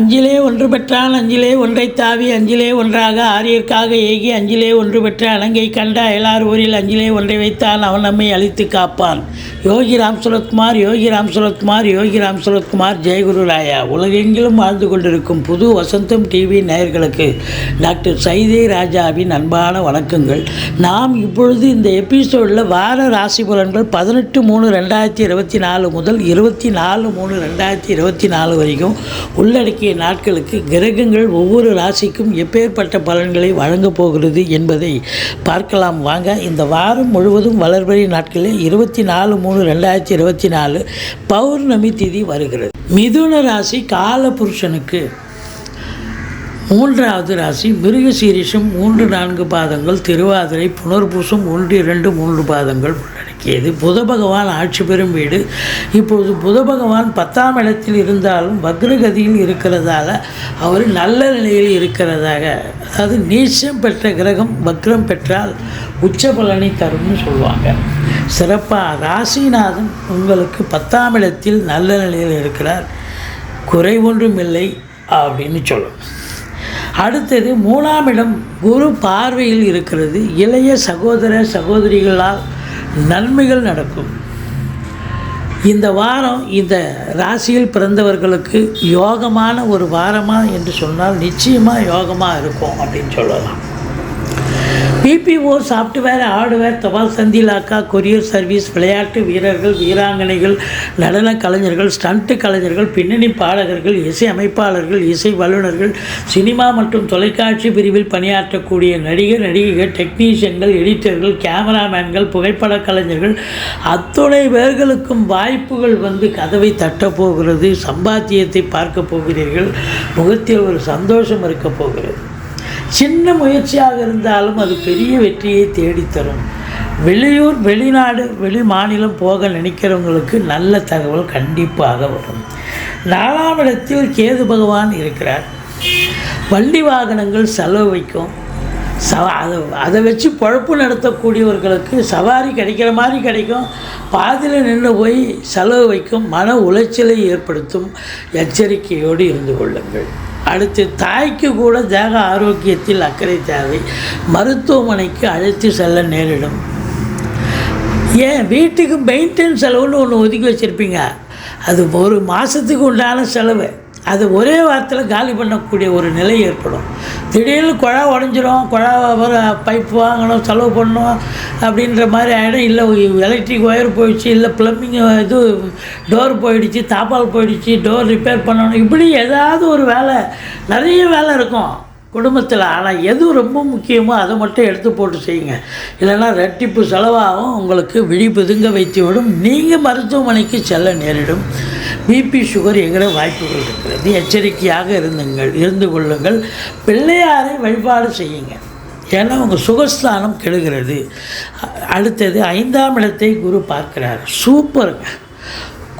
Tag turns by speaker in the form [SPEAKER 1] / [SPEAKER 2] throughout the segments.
[SPEAKER 1] அஞ்சிலே ஒன்று பெற்றான் அஞ்சிலே ஒன்றைத் தாவி அஞ்சிலே ஒன்றாக ஆரியர்க்காக ஏகி அஞ்சிலே ஒன்று பெற்ற அலங்கை கண்ட அயலார் ஊரில் அஞ்சிலே ஒன்றை வைத்தான் அவன் நம்மை அழித்து காப்பான். யோகி ராம் சுரத்குமார், யோகி ராம் சுரத்குமார், யோகி ராம் சுரத்குமார். ஜெயகுரு ராயா. உலகெங்கிலும் வாழ்ந்து கொண்டிருக்கும் புது வசந்தம் டிவி நேயர்களுக்கு டாக்டர் சைதை ராஜாவின் அன்பான வணக்கங்கள். நாம் இப்பொழுது இந்த எபிசோடில் வார ராசி பலன்கள் 18/3/2024 முதல் 24/3/2024 வரைக்கும் உள்ளடக்கிய நாட்களுக்கு கிரகங்கள் ஒவ்வொரு ராசிக்கும் எப்பேற்பட்ட பலன்களை வழங்கப் போகிறது என்பதை பார்க்கலாம் வாங்க. இந்த வாரம் முழுவதும் வளர்பிறை நாட்களில் 24/3/2024 பௌர்ணமி திதி வருகிறது. மிதுன ராசி காலபுருஷனுக்கு 3வது ராசி. மிருகசீரிஷம் 3-4 பாதங்கள், திருவாதிரை, புனர்பூசம் 1-2-3 பாதங்கள் உள்ளடக்கியது. புத பகவான் ஆட்சி பெறும் வீடு. இப்போது புத பகவான் 10ஆம் இடத்தில் இருந்தாலும் வக்ரகதியில் இருக்கிறதால அவர் நல்ல நிலையில் இருக்கிறதாக, அதாவது நீச்சம் பெற்ற கிரகம் வக்ரம் பெற்றால் உச்ச பலனை தரும்னு சொல்லுவாங்க. சிறப்பாக ராசிநாதன் உங்களுக்கு 10ஆம் இடத்தில் நல்ல நிலையில் இருக்கிறார், குறை ஒன்றும் இல்லை அப்படின்னு சொல்லணும். அடுத்தது 3ஆம் இடம் குரு பார்வையில் இருக்கிறது. இளைய சகோதர சகோதரிகளால் நன்மைகள் நடக்கும். இந்த வாரம் இந்த ராசியில் பிறந்தவர்களுக்கு யோகமான ஒரு வாரமா என்று சொன்னால் நிச்சயமாக யோகமாக இருக்கும் அப்படின்னு சொல்லலாம். பிபிஓ, சாஃப்ட்வேர், ஹார்ட்வேர், தபால் தந்தி, லாக்கா, கொரியர் சர்வீஸ், விளையாட்டு வீரர்கள், வீராங்கனைகள், நடன கலைஞர்கள், ஸ்டண்ட் கலைஞர்கள், பின்னணி பாடகர்கள், இசை அமைப்பாளர்கள், இசை வல்லுநர்கள், சினிமா மற்றும் தொலைக்காட்சி பிரிவில் பணியாற்றக்கூடிய நடிகர் நடிகைகள், டெக்னீஷியன்கள், எடிட்டர்கள், கேமராமேன்கள், புகைப்பட கலைஞர்கள் அத்துணை பேர்களுக்கும் வாய்ப்புகள் வந்து கதவை தட்டப்போகிறது. சம்பாத்தியத்தை பார்க்க போகிறீர்கள். முகத்தில் ஒரு சந்தோஷம் இருக்க போகிறது. சின்ன முயற்சியாக இருந்தாலும் அது பெரிய வெற்றியை தேடித்தரும். வெளியூர், வெளிநாடு, வெளி மாநிலம் போக நினைக்கிறவங்களுக்கு நல்ல தகவல் கண்டிப்பாக வரும். 4ஆம் இடத்தில் கேது பகவான் இருக்கிறார். வண்டி வாகனங்கள் செலவு வைக்கும். அதை வச்சு பொழப்பு நடத்தக்கூடியவர்களுக்கு சவாரி கிடைக்கிற மாதிரி கிடைக்கும், பாதியில் நின்று போய் செலவு வைக்கும், மன உளைச்சலை ஏற்படுத்தும். எச்சரிக்கையோடு இருந்து கொள்ளுங்கள். அடுத்து தாய்க்கு கூட தேக ஆரோக்கியத்தில் அக்கறை தேவை. மருத்துவமனைக்கு அழைத்து செல்ல நேரிடும். ஏன் வீட்டுக்கு மெயின்டெனன்ஸ் செலவுன்னு ஒன்று ஒதுக்கி வச்சுருப்பீங்க, அது ஒரு மாதத்துக்கு உண்டான செலவு, அது ஒரே வாரத்தில் காலி பண்ணக்கூடிய ஒரு நிலை ஏற்படும். திடீர்னு குழா உடஞ்சிரும், குழா பைப் வாங்கணும், செலவு பண்ணணும் அப்படின்ற மாதிரி ஆகிடும். இல்லை எலக்ட்ரிக் ஒயர் போயிடுச்சு, இல்லை ப்ளம்பிங் இது டோர் போயிடுச்சு, தாப்பால் போயிடுச்சு, டோர் ரிப்பேர் பண்ணணும், இப்படி ஏதாவது ஒரு வேலை, நிறைய வேலை இருக்கும் குடும்பத்தில். ஆனால் எது ரொம்ப முக்கியமோ அதை மட்டும் எடுத்து போட்டு செய்யுங்க. இல்லைன்னா ரெட்டிப்பு செலவாகும், உங்களுக்கு விழிப்புதுங்க வைத்து விடும். நீங்கள் மருத்துவமனைக்கு செல்ல நேரிடும். பிபி சுகர் என்கிற வாய்ப்புகள் இருக்கிறது. எச்சரிக்கையாக இருந்து கொள்ளுங்கள். பிள்ளையாரை வழிபாடு செய்யுங்க, ஏன்னா உங்கள் சுகஸ்தானம் கெடுகிறது. அடுத்தது 5ஆம் இடத்தை குரு பார்க்கிறார். சூப்பருங்க.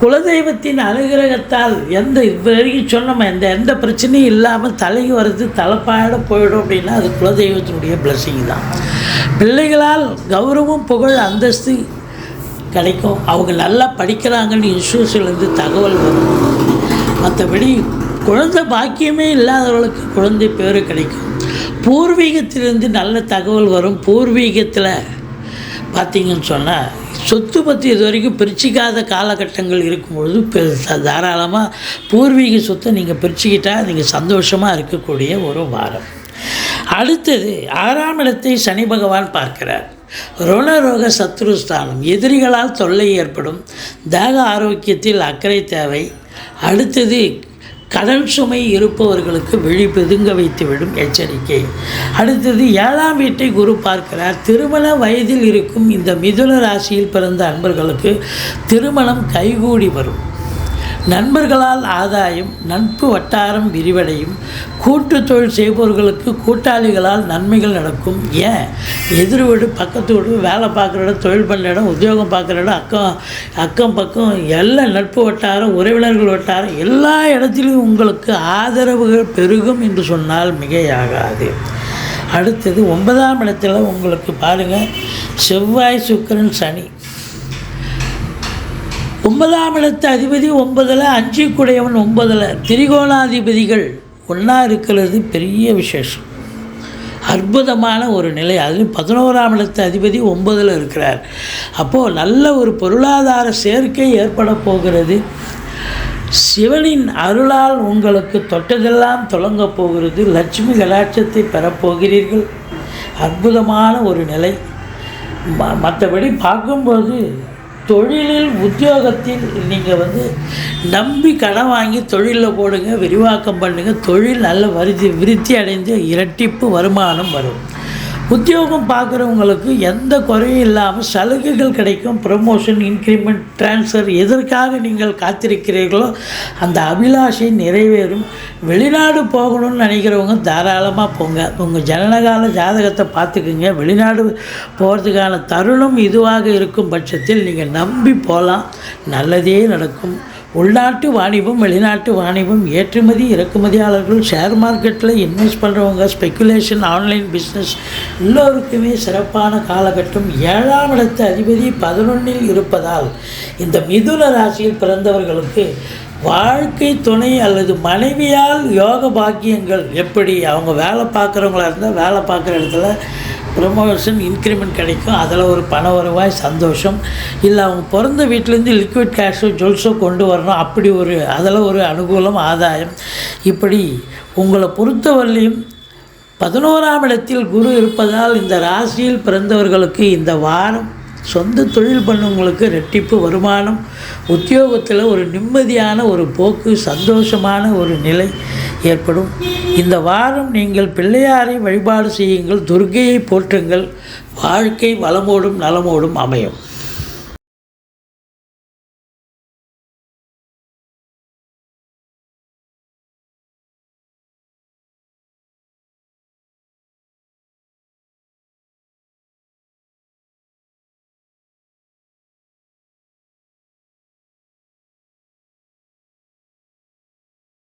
[SPEAKER 1] குலதெய்வத்தின் அனுகிரகத்தால் வரைக்கும் சொன்னோம், எந்த பிரச்சனையும் இல்லாமல் தலைக்கு வர்றது தலைப்பாட போயிடும் அப்படின்னா அது குலதெய்வத்தினுடைய பிளஸிங் தான். பிள்ளைகளால் கௌரவம், புகழ், அந்தஸ்து கிடைக்கும். அவங்க நல்லா படிக்கிறாங்கன்னு இன்ஸ்டியூஷன்லேருந்து தகவல் வரும். மற்றபடி குழந்தை பாக்கியமே இல்லாதவர்களுக்கு குழந்தை பேர் கிடைக்கும். பூர்வீகத்திலிருந்து நல்ல தகவல் வரும். பூர்வீகத்தில் பார்த்திங்கன்னு சொன்னால் சொத்து பற்றி இது வரைக்கும் பிரிச்சிக்காத காலகட்டங்கள் இருக்கும்பொழுது தாராளமாக பூர்வீக சொத்தை நீங்கள் பிரிச்சுக்கிட்டால் நீங்கள் சந்தோஷமாக இருக்கக்கூடிய ஒரு வாரம். அடுத்தது 6ஆம் இடத்தை சனி பகவான் பார்க்கிறார். ருணரோக சத்ருஸ்தானம். எதிரிகளால் தொல்லை ஏற்படும். தேக ஆரோக்கியத்தில் அக்கறை தேவை. அடுத்தது கடன் சுமை இருப்பவர்களுக்கு விழிப்புதுங்க வைத்துவிடும். எச்சரிக்கை. அடுத்தது 7ஆம் வீட்டை குரு பார்க்கிறார். திருமண வயதில் இருக்கும் இந்த மிதுன ராசியில் பிறந்த அன்பர்களுக்கு திருமணம் கைகூடி வரும். நண்பர்களால் ஆதாயம். நட்பு வட்டாரம் விரிவடையும். கூட்டு தொழில் செய்பவர்களுக்கு கூட்டாளிகளால் நன்மைகள் நடக்கும். ஏன் எதிர் வீடு, பக்கத்து வீடு, வேலை பார்க்குற இடம், தொழில் பண்ணுற இடம், உத்தியோகம் பார்க்குற இடம், அக்கம் பக்கம் எல்லாம் நட்பு வட்டாரம், உறவினர்கள் வட்டாரம், எல்லா இடத்திலும் உங்களுக்கு ஆதரவுகள் பெருகும் என்று சொன்னால் மிகையாகாது. அடுத்தது 9ஆம் இடத்துல உங்களுக்கு பாருங்கள், செவ்வாய், சுக்கிரன், சனி 9ஆம் இடத்து அதிபதி 9ல், 5 குடையவன் 9ல், திரிகோணாதிபதிகள் ஒன்றா இருக்கிறது பெரிய விசேஷம், அற்புதமான ஒரு நிலை. அதுலேயும் 11ஆம் இடத்து அதிபதி 9ல் இருக்கிறார். அப்போது நல்ல ஒரு பொருளாதார சேர்க்கை ஏற்பட போகிறது. சிவனின் அருளால் உங்களுக்கு தொட்டதெல்லாம் தொடங்கப் போகிறது. லட்சுமி கடாட்சத்தை பெறப்போகிறீர்கள். அற்புதமான ஒரு நிலை. மற்றபடி பார்க்கும்போது தொழிலில், உத்தியோகத்தில் நீங்கள் நம்பி கடன் வாங்கி தொழிலில் போடுங்க, விரிவாக்கம் பண்ணுங்கள். தொழில் நல்ல விருத்தி அடைந்து இரட்டிப்பு வருமானம் வரும். உத்தியோகம் பார்க்குறவங்களுக்கு எந்த குறையும் இல்லாமல் சலுகைகள் கிடைக்கும். ப்ரமோஷன், இன்க்ரிமெண்ட், ட்ரான்ஸ்ஃபர், எதற்காக நீங்கள் காத்திருக்கிறீர்களோ அந்த அபிலாஷை நிறைவேறும். வெளிநாடு போகணும்னு நினைக்கிறவங்க தாராளமாக போங்க. உங்கள் ஜனனகால ஜாதகத்தை பார்த்துக்குங்க. வெளிநாடு போகிறதுக்கான தருணம் இதுவாக இருக்கும் பட்சத்தில் நீங்கள் நம்பி போகலாம், நல்லதே நடக்கும். உள்நாட்டு வாணிபம், வெளிநாட்டு வாணிபம், ஏற்றுமதி இறக்குமதியாளர்கள், ஷேர் மார்க்கெட்டில் இன்வெஸ்ட் பண்ணுறவங்க, ஸ்பெக்குலேஷன், ஆன்லைன் பிஸ்னஸ் எல்லோருக்குமே சிறப்பான காலகட்டம். 7ஆம் இடத்து அதிபதி 11ல் இருப்பதால் இந்த மிதுன ராசியில் பிறந்தவர்களுக்கு வாழ்க்கை துணை அல்லது மனைவியால் யோக பாக்கியங்கள். எப்படி அவங்க வேலை பார்க்குறவங்களா இருந்தால் வேலை பார்க்குற இடத்துல ப்ரமோஷன், இன்க்ரிமெண்ட் கிடைக்கும். அதில் ஒரு பண வருவாய், சந்தோஷம். இல்லை அவங்க பிறந்த வீட்டிலேருந்து லிக்விட் கேஷோ ஜுவல்ஸோ கொண்டு வரணும், அப்படி அதில் ஒரு அனுகூலம், ஆதாயம். இப்படி உங்களை பொறுத்தவரையிலையும் 11ஆம் இடத்தில் குரு இருப்பதால் இந்த ராசியில் பிறந்தவர்களுக்கு இந்த வாரம் சொந்த தொழில் பண்ணவங்களுக்கு ரெட்டிப்பு வருமானம், உத்தியோகத்தில் ஒரு நிம்மதியான ஒரு போக்கு, சந்தோஷமான ஒரு நிலை ஏற்படும். இந்த வாரம் நீங்கள் பிள்ளையாரை வழிபாடு செய்யுங்கள், துர்க்கையை போற்றுங்கள். வாழ்க்கை வளமோடும் நலமோடும் அமையும்.